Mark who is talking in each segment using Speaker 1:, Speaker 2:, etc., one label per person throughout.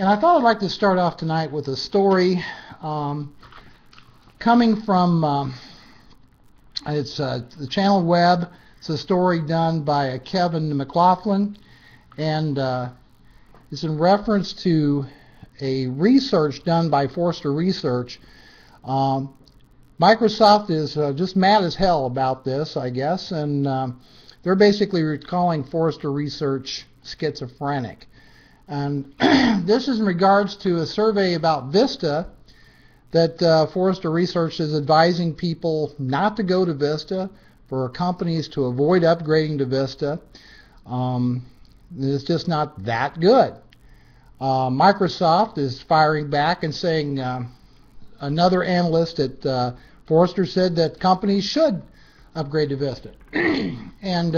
Speaker 1: I thought I'd like to start off tonight with a story coming from it's the ChannelWeb. It's a story done by Kevin McLaughlin, and it's in reference to a research done by Forrester Research. Microsoft is just mad as hell about this, I guess, and they're basically calling Forrester Research schizophrenic. And this is in regards to a survey about Vista that Forrester Research is advising people not to go to Vista, for companies to avoid upgrading to Vista. It's just not that good. Microsoft is firing back and saying another analyst at Forrester said that companies should upgrade to Vista. And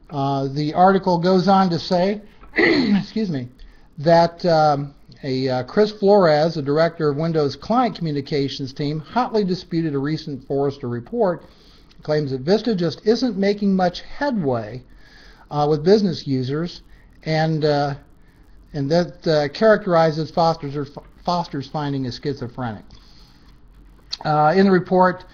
Speaker 1: the article goes on to say excuse me, that Chris Flores, the director of Windows Client Communications team, hotly disputed a recent Forrester report. He claims that Vista just isn't making much headway with business users, and that characterizes Foster's finding as schizophrenic. In the report,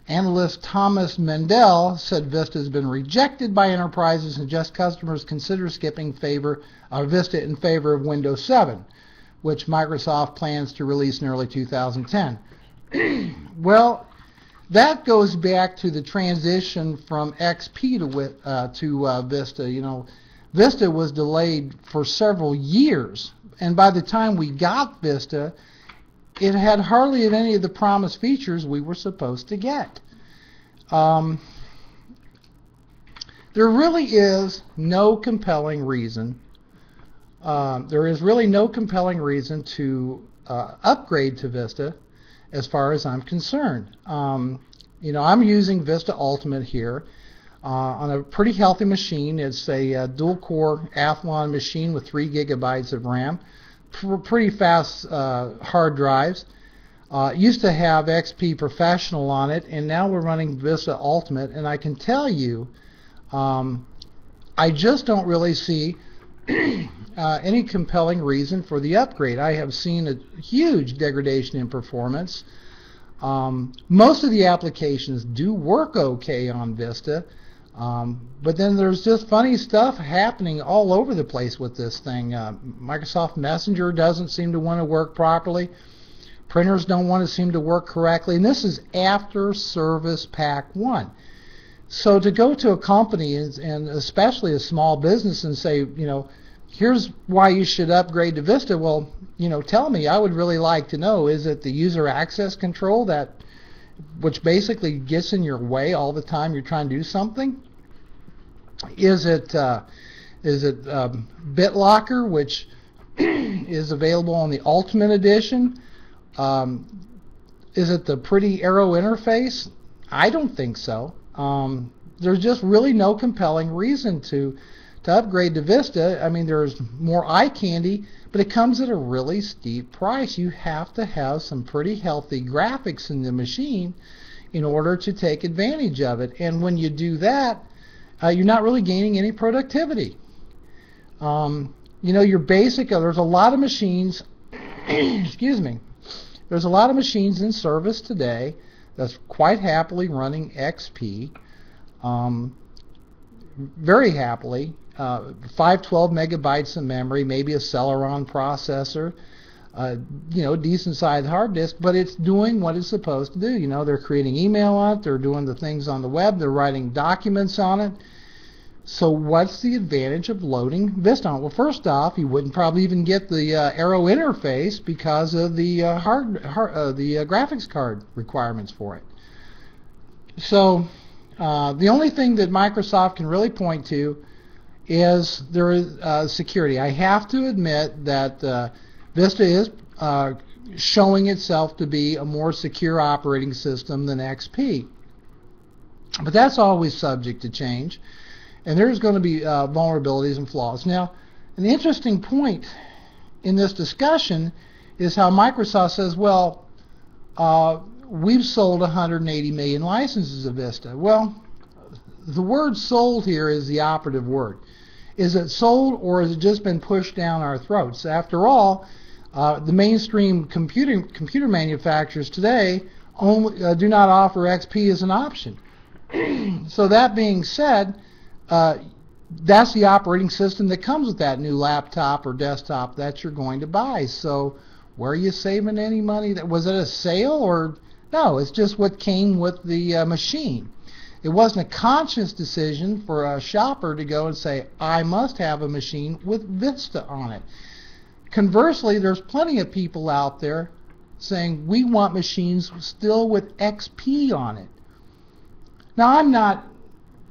Speaker 1: analyst Thomas Mendel said Vista has been rejected by enterprises and just customers consider skipping Vista in favor of Windows 7, which Microsoft plans to release in early 2010. Well, that goes back to the transition from XP to Vista. You know, Vista was delayed for several years, and by the time we got Vista, it had hardly any of the promised features we were supposed to get. There really is no compelling reason. There is really no compelling reason to upgrade to Vista, as far as I'm concerned. You know, I'm using Vista Ultimate here on a pretty healthy machine. It's a dual-core Athlon machine with 3 gigabytes of RAM. Pretty fast hard drives. Used to have XP Professional on it, and now we're running Vista Ultimate, and I can tell you I just don't really see any compelling reason for the upgrade. I have seen a huge degradation in performance. Most of the applications do work okay on Vista, but then there's just funny stuff happening all over the place with this thing. Microsoft Messenger doesn't seem to want to work properly. Printers don't want to seem to work correctly. And this is after Service Pack 1. So to go to a company, and especially a small business, and say, you know, here's why you should upgrade to Vista, well, you know, tell me. I would really like to know, is it the user access control which basically gets in your way all the time you're trying to do something? Is it BitLocker, which is available on the Ultimate Edition? Is it the pretty arrow interface? I don't think so. There's just really no compelling reason to upgrade to Vista. I mean, there's more eye candy, but it comes at a really steep price. You have to have some pretty healthy graphics in the machine in order to take advantage of it. And when you do that, you're not really gaining any productivity. You know, your basic, there's a lot of machines, excuse me, there's a lot of machines in service today that's quite happily running XP, very happily, 512 megabytes of memory, maybe a Celeron processor, you know, decent sized hard disk, but it's doing what it's supposed to do. You know, they're creating email on it, they're doing the things on the web, they're writing documents on it. So what's the advantage of loading Vista on it? Well, first off, you wouldn't probably even get the arrow interface because of the graphics card requirements for it. So the only thing that Microsoft can really point to is there is security. I have to admit that Vista is showing itself to be a more secure operating system than XP. But that's always subject to change. And there's going to be vulnerabilities and flaws. Now, an interesting point in this discussion is how Microsoft says, well, we've sold 180 million licenses of Vista. Well, the word sold here is the operative word. Is it sold, or has it just been pushed down our throats? After all, the mainstream computer manufacturers today only do not offer XP as an option. So that being said, that's the operating system that comes with that new laptop or desktop that you're going to buy. So where are you saving any money? Was it a sale, or no? It's just what came with the machine. It wasn't a conscious decision for a shopper to go and say, I must have a machine with Vista on it. Conversely, there's plenty of people out there saying, we want machines still with XP on it. Now,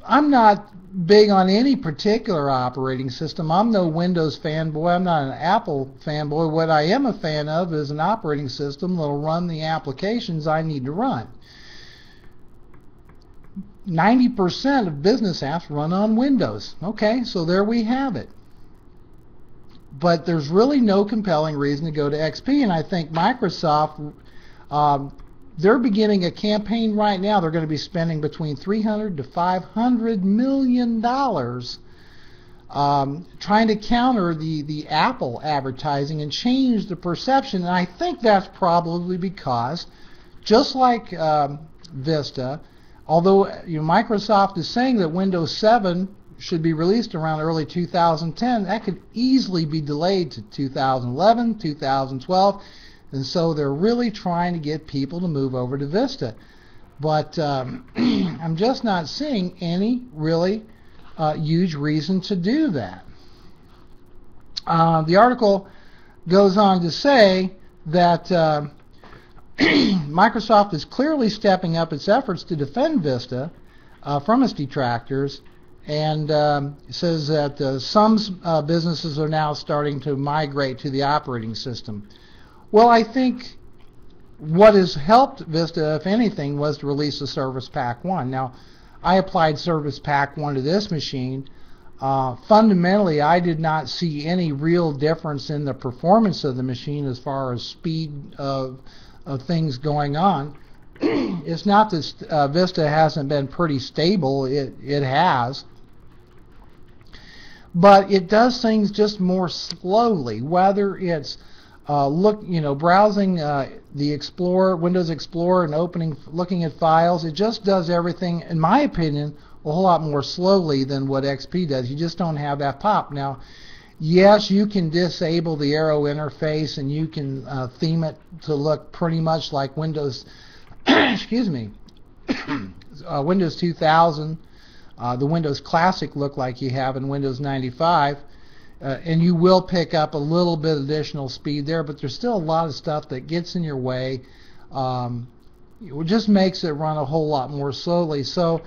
Speaker 1: I'm not big on any particular operating system. I'm no Windows fanboy. I'm not an Apple fanboy. What I am a fan of is an operating system that will run the applications I need to run. 90% of business apps run on Windows. Okay, so there we have it. But there's really no compelling reason to go to XP, and I think Microsoft, they're beginning a campaign right now. They're going to be spending between $300 to $500 million trying to counter the Apple advertising and change the perception. And I think that's probably because, just like Vista, although Microsoft is saying that Windows 7 should be released around early 2010, that could easily be delayed to 2011, 2012, and so they're really trying to get people to move over to Vista. But I'm just not seeing any really huge reason to do that. The article goes on to say that Microsoft is clearly stepping up its efforts to defend Vista from its detractors, and says that some businesses are now starting to migrate to the operating system. Well, I think what has helped Vista, if anything, was to release the Service Pack 1. Now, I applied Service Pack 1 to this machine. Fundamentally, I did not see any real difference in the performance of the machine as far as speed of things going on. It's not that Vista hasn't been pretty stable. It has. But it does things just more slowly, whether it's browsing the Explorer, Windows Explorer, and looking at files. It just does everything, in my opinion, a whole lot more slowly than what XP does. You just don't have that pop. Now, yes, you can disable the arrow interface, and you can theme it to look pretty much like Windows, excuse me, Windows 2000, the Windows Classic look like you have in Windows 95. And you will pick up a little bit additional speed there, but there's still a lot of stuff that gets in your way. It just makes it run a whole lot more slowly. So,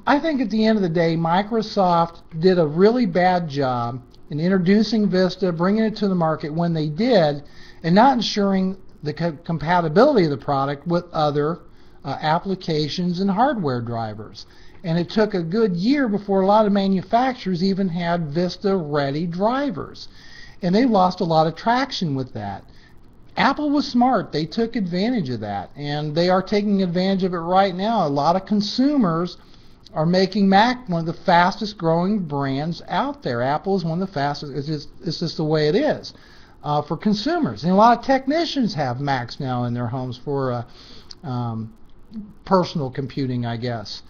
Speaker 1: I think at the end of the day, Microsoft did a really bad job in introducing Vista, bringing it to the market when they did, and not ensuring the compatibility of the product with other applications and hardware drivers. And it took a good year before a lot of manufacturers even had Vista-ready drivers. And they lost a lot of traction with that. Apple was smart. They took advantage of that. And they are taking advantage of it right now. A lot of consumers are making Mac one of the fastest growing brands out there. Apple is one of the fastest. It's just the way it is for consumers. And a lot of technicians have Macs now in their homes for personal computing, I guess.